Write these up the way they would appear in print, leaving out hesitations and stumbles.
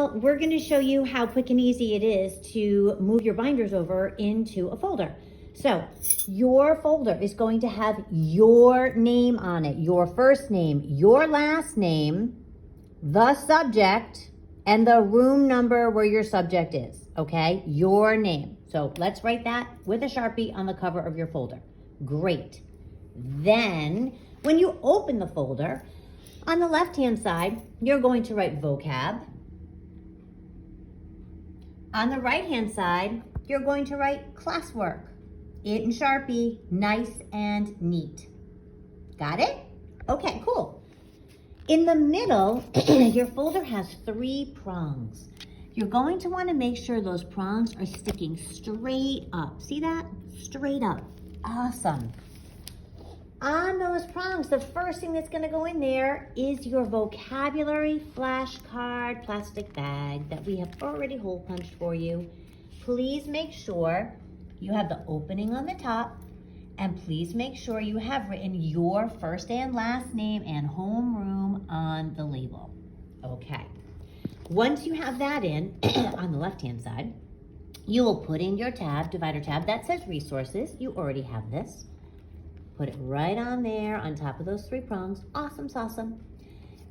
Well, we're going to show you how quick and easy it is to move your binders over into a folder. So your folder is going to have your name on it, your first name, your last name, the subject, and the room number where your subject is, okay? Your name. So let's write that with a Sharpie on the cover of your folder. Great. Then when you open the folder, on the left-hand side, you're going to write vocab. On the right-hand side, you're going to write classwork. In Sharpie, nice and neat. Got it? Okay, cool. In the middle, your folder has 3 prongs. You're going to want to make sure those prongs are sticking straight up. See that? Straight up. Awesome. On those prongs, the first thing that's going to go in there is your vocabulary flashcard plastic bag that we have already hole punched for you. Please make sure you have the opening on the top, and please make sure you have written your first and last name and homeroom on the label. Okay. Once you have that in, on the left-hand side, you will put in your tab, divider tab, that says resources. You already have this. Put it right on there on top of those 3 prongs. Awesome sauceum.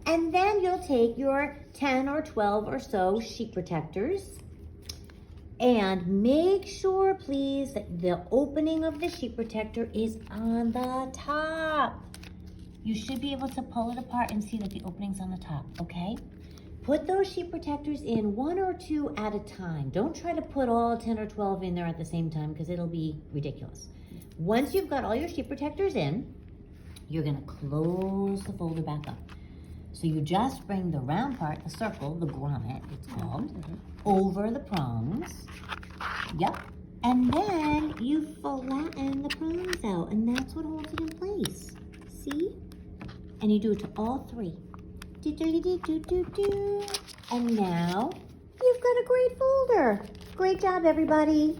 And then you'll take your 10 or 12 or so sheet protectors and make sure, please, that the opening of the sheet protector is on the top. You should be able to pull it apart and see that the opening's on the top, okay? Put those sheet protectors in 1 or 2 at a time. Don't try to put all 10 or 12 in there at the same time because it'll be ridiculous. Once you've got all your sheet protectors in, you're gonna close the folder back up. So you just bring the round part, the circle, the grommet it's called, over the prongs. Yep. And then you flatten the prongs out, and that's what holds it in place. See? And you do it to all 3. And now you've got a great folder. Great job, everybody.